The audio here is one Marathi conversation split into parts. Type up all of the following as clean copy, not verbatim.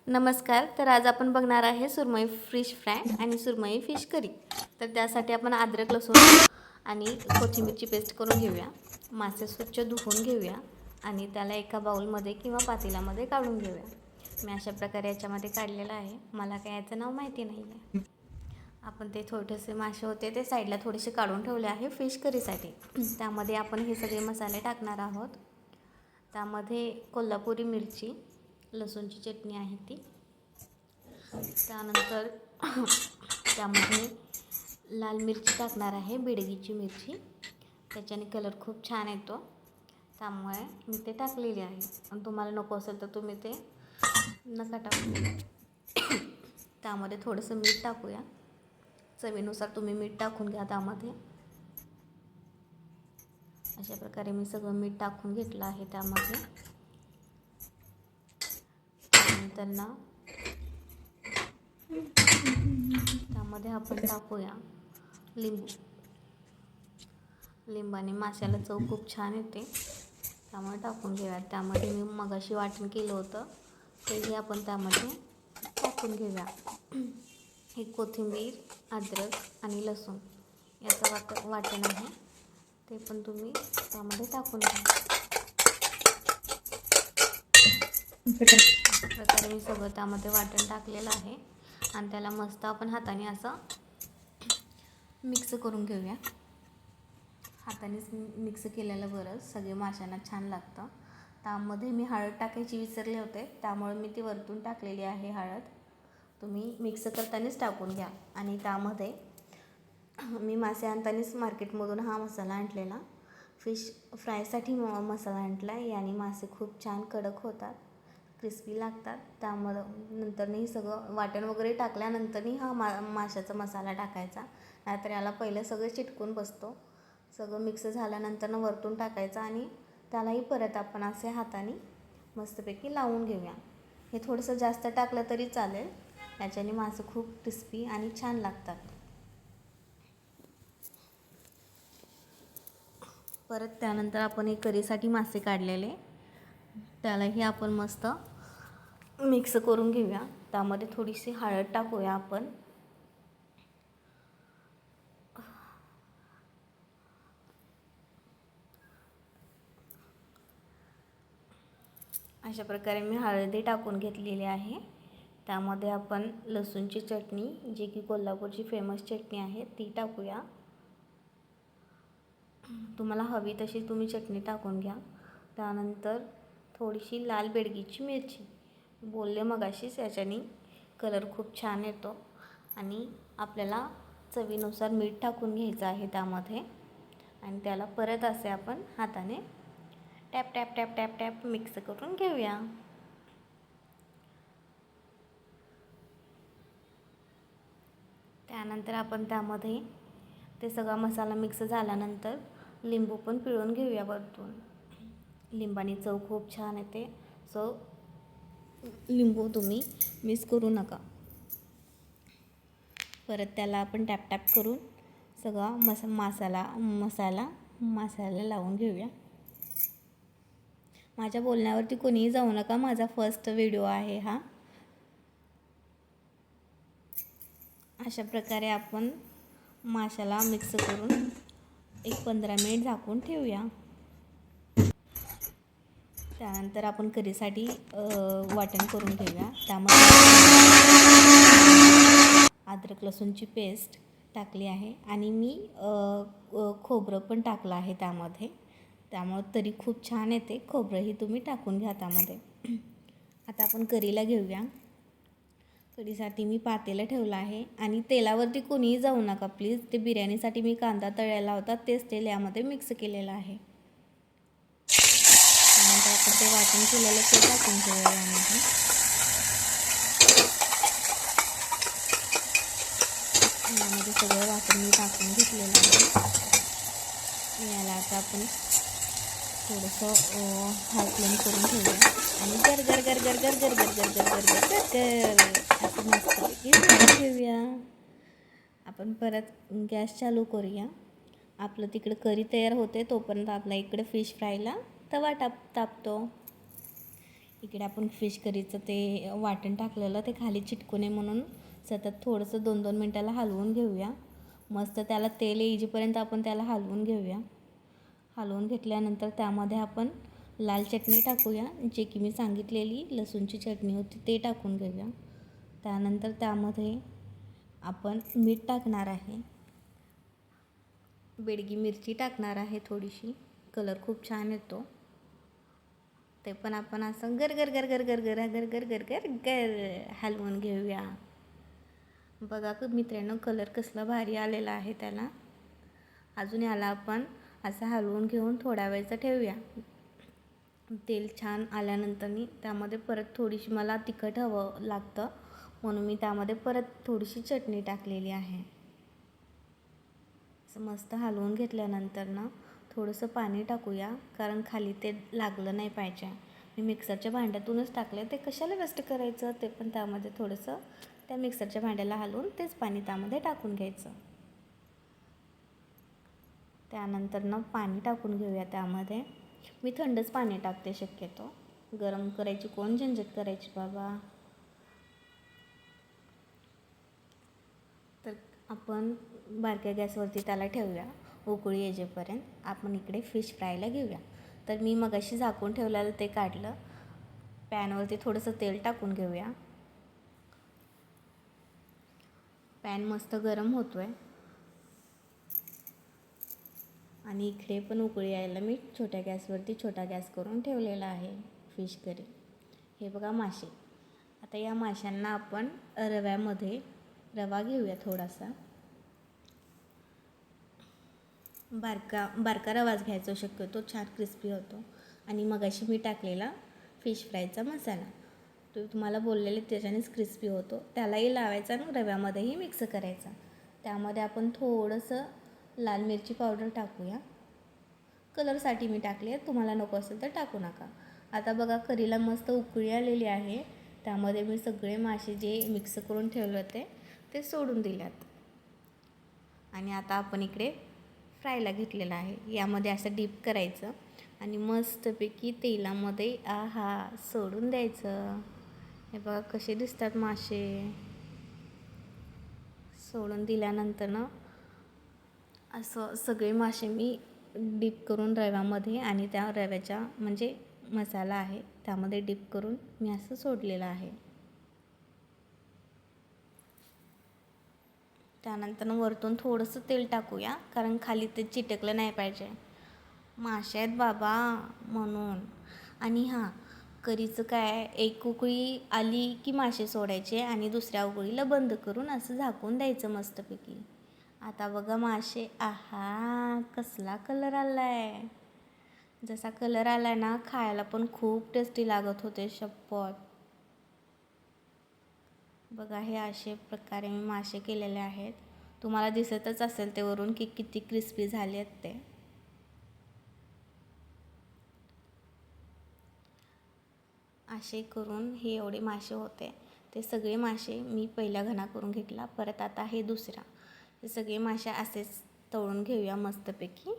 नमस्कार. तर आज आपण बघणार आहे सुरमई फिश फ्राय आणि सुरमई फिश करी. तर त्यासाठी आपण अद्रक, लसूण आणि कोथिंबीरची पेस्ट करून घेऊया. मासे स्वच्छ धुवून घेऊया आणि त्याला एका बाउलमध्ये किंवा पातेल्यामध्ये काढून घेऊया. मी अशा प्रकारे याच्यामध्ये काढलेलं आहे. मला काय याचं नाव माहिती नाही आहे. आपण ते छोटेसे मासे होते ते साईडला थोडेसे काढून ठेवले आहे फिश करीसाठी. त्यामध्ये आपण हे सगळे मसाले टाकणार आहोत. त्यामध्ये कोल्हापुरी मिरची, लसूणची चटणी आहे ती, त्यानंतर त्यामध्ये लाल मिरची टाकणार आहे, बेडगीची मिरची, त्याच्याने कलर खूप छान येतो, त्यामुळे मी ते टाकलेली आहे. आणि तुम्हाला नको असेल तर तुम्ही ते नका टाकू. त्यामध्ये थोडंसं मीठ टाकूया. चवीनुसार तुम्ही मीठ टाकून घ्या. त्यामध्ये अशा प्रकारे मी सगळं मीठ टाकून घेतलं आहे. त्यामध्ये त्यांना त्यामध्ये आपण टाकूया लिंबू. लिंबाने माशाला चव खूप छान येते, त्यामुळे टाकून घेऊया. त्यामध्ये मी मगाशी वाटण केलं होतं तेही आपण त्यामध्ये टाकून घेऊया. हे कोथिंबीर, अद्रक आणि लसूण याचं वाटण आहे, ते पण तुम्ही त्यामध्ये टाकून घ्या. प्रकारे मी सगळं त्यामध्ये वाटण टाकलेलं आहे आणि त्याला मस्त आपण हाताने असं मिक्स करून घेऊया. हातानेच मिक्स केलेलं बरं, सगळे माशांना छान लागतं. त्यामध्ये मी हळद टाकायची विसरले होते, त्यामुळे मी ती वरतून टाकलेली आहे हळद. तुम्ही मिक्स करतानाच टाकून घ्या. आणि त्यामध्ये मी मासे आणतानाच मार्केटमधून हा मसाला आणलेला, फिश फ्रायसाठी मसाला आणला आहे. याने मासे खूप छान कडक होतात, क्रिस्पी लागतात. त्यामुळे नंतरही सगळं वाटण वगैरे टाकल्यानंतरही हा माशाचा मसाला टाकायचा, नाहीतर याला पहिलं सगळं चिटकून बसतो. सगळं मिक्स झाल्यानंतर वरतून टाकायचं आणि त्यालाही परत आपण असे हाताने मस्तपैकी लावून घेऊया. हे थोडंसं जास्त टाकलं तरी चालेल, याच्याने मासे खूप क्रिस्पी आणि छान लागतात. परत त्यानंतर आपण एक करीसाठी मासे काढलेले, त्यालाही आपण मस्त मिक्स करून घेऊया. त्यामध्ये थोडीशी हळद टाकूया आपण. अशा प्रकारे मी हळदी टाकून घेतलेली आहे. त्यामध्ये आपण लसूणची चटणी, जी की कोल्हापूरची फेमस चटणी आहे, ती टाकूया. तुम्हाला हवी तशी तुम्ही चटणी टाकून घ्या. त्यानंतर थोडीशी लाल बेडगीची मिरची, बोलले मगाशीच, याच्याने कलर खूप छान येतो. आणि आपल्याला चवीनुसार मीठ टाकून घ्यायचं आहे त्यामध्ये, आणि त्याला परत असे आपण हाताने tap tap tap tap tap mix करून घेऊया. त्यानंतर आपण त्यामध्ये ते सगळा मसाला मिक्स झाल्यानंतर लिंबू पण पिळून घेऊया वरतून. लिंबाने चव खूप छान येते, सो लिंबू तुम्ही मिस करू नका. परत त्याला आपण टॅप टॅप करून सगळा मसाला लावून घेऊया. माझ्या बोलण्यावरती कोणीही जाऊ नका, माझा फर्स्ट व्हिडिओ आहे हा. अशा प्रकारे आपण माशाला मिक्स करून एक 15 मिनिट झाकून ठेवूया. त्यानंतर आपण करीसाठी वाटण करून घेऊया. त्यामध्ये अद्रक लसूणची पेस्ट टाकली आहे आणि मी खोबरं पण टाकलं आहे त्यामध्ये, त्यामुळे तरी खूप छान येते. खोबरंही तुम्ही टाकून घ्या त्यामध्ये. आता आपण करीला घेऊया. कढीसाठी मी पातेलं ठेवलं आहे आणि तेलावरती कोणीही जाऊ नका प्लीज. ते बिर्याणीसाठी मी कांदा तळलेला होता, तेच तेल यामध्ये मिक्स केलेलं आहे. त्यानंतर आपण ते वाटण केलेलं ते टाकून घेऊया यामध्ये. यामध्ये सगळं वाटण मी टाकून घेतलेलं आहे. याला आता आपण थोडंसं हाय फ्लेम करून ठेवूया आणि गर गर गर गर गर गर गर गर गर गर गर गर असं मस्तपैकी ठेवूया. आपण परत गॅस चालू करूया. आपलं तिकडं करी तयार होते, तोपर्यंत आपला इकडे फिश फ्रायला तवा तापतो. इकडे आपण फिश करीचं ते वाटण टाकलेलं ते खाली चिटकू नये म्हणून सतत थोडंसं 2-2 मिनटाला हलवून घेऊया. मस्त त्याला तेल येईपर्यंत आपण त्याला हलवून घेऊया. हलवून घेतल्यानंतर त्यामध्ये आपण लाल चटणी टाकूया, जे की मी सांगितलेली लसूणची चटणी होती ते टाकून घेऊया. त्यानंतर त्यामध्ये आपण मीठ टाकणार आहे, बेडगी मिरची टाकणार आहे थोडीशी, कलर खूप छान येतो. ते पण आपण असं गर हलवून घेऊया. बघा मित्रांनो, कलर कसला भारी आलेला आहे त्याला. अजून याला आपण असं हलवून घेऊन थोड्या वेळचं ठेवूया. तेल छान आल्यानंतर त्यामध्ये परत थोडीशी मला तिखट हवं लागतं म्हणून मी त्यामध्ये परत थोडीशी चटणी टाकलेली आहे. असं मस्त हलवून घेतल्यानंतर थोडंसं पाणी टाकूया, कारण खाली ते लागलं नाही पाहिजे. मी मिक्सरच्या भांड्यातूनच टाकले, ते कशाला वेस्ट करायचं. ते पण त्यामध्ये थोडंसं त्या मिक्सरच्या भांड्याला हलवून तेच पाणी त्यामध्ये टाकून घ्यायचं. त्यानंतर पाणी टाकून घेऊया. त्यामध्ये मी थंडच पाणी टाकते, शक्यतो गरम करायची कोण झंझट करायची बाबा. तर आपण बारक्या गॅसवरती त्याला ठेवूया, उकळी येजेपर्यंत. आपण इकडे फिश फ्रायला घेऊया. तर मी मगाशी झाकून ठेवलेलं ते काढलं. पॅनवरती थोडंसं तेल टाकून घेऊया. पॅन मस्त गरम होतो आहे आणि इकडे पण उकळी यायला मी छोट्या गॅस करून ठेवलेला आहे फिश करी. हे बघा मासे. आता या माशांना आपण रव्यामध्ये रवा घेऊया, थोडासा बारका रवाच घ्यायचा, शक्यतो छान क्रिस्पी होतो. आणि मगाशी मी टाकलेला फिश फ्रायचा मसाला, तो तुम्हाला बोललेले त्याच्यानेच क्रिस्पी होतो. त्यालाही लावायचा आणि रव्यामध्येही मिक्स करायचा. त्यामध्ये आपण थोडंसं लाल मिरची पावडर टाकूया, कलरसाठी मी टाकली आहे, तुम्हाला नको असेल तर टाकू नका. आता बघा करीला मस्त उकळी आलेली आहे. त्यामध्ये मी सगळे मासे जे मिक्स करून ठेवले होते ते सोडून दिल्यात. आणि आता आपण इकडे फ्रायला घेतलेलं आहे. यामध्ये असं डीप करायचं आणि मस्तपैकी तेलामध्ये सोडून द्यायचं. हे बघा कसे दिसतात मासे. सोडून दिल्यानंतर असं सगळे मासे मी डीप करून रव्यामध्ये आणि त्या रव्याच्या म्हणजे मसाला आहे त्यामध्ये डीप करून मी असं सोडलेलं आहे. त्यानंतर वरतून थोडंसं तेल टाकूया, कारण खाली ते चिटकलं नाही पाहिजे. मासे आहेत बाबा म्हणून. आणि करीचं काय, एक उकळी आली की मासे सोडायचे आणि दुसऱ्या उकळीला बंद करून असं झाकून द्यायचं मस्तपैकी. आता बघा मासे, कसला कलर आला आहे. जसा कलर आला आहे ना, खायला पण खूप टेस्टी लागत होते शपथ. बघा हे असे प्रकारे मी मासे केलेले आहेत. तुम्हाला दिसतच असेल ते वरून की किती क्रिस्पी झाले आहेत ते. असे करून हे एवढे मासे होते. ते सगळे मासे मी पहिला घणा करून घेतला, परत आता हे दुसरा. हे सगळे मासे असेच तळून घेऊया मस्तपैकी.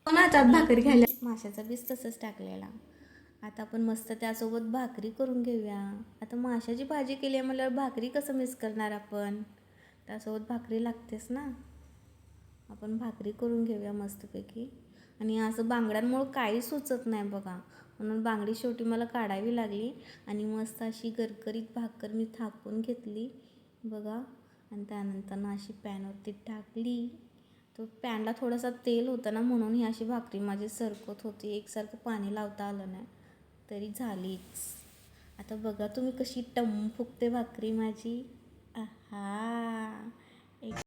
भाकरी खायला माशाचा बीस तसंच टाकलेला. आता आपण मस्त त्यासोबत भाकरी करून घेऊया. आता माशाची भाजी केली आहे म्हटल्यावर भाकरी कसं मिस करणार आपण, त्यासोबत भाकरी लागतेच ना. आपण भाकरी करून घेऊया मस्तपैकी. आणि असं बांगड्यांमुळं काही सुचत नाही बघा, म्हणून बांगडी शेवटी मला काढावी लागली. आणि मस्त अशी गरगरीत भाकर मी थापून घेतली बघा. आणि त्यानंतर अशी पॅनवरती टाकली. तो पॅनला थोडासा तेल होतं ना, म्हणून ही अशी भाकरी माझी सरकत होती. एकसारखं पाणी लावता आलं नाही तरी झालीच. आता बघा तुम्ही कशी टम फुगते भाकरी माझी.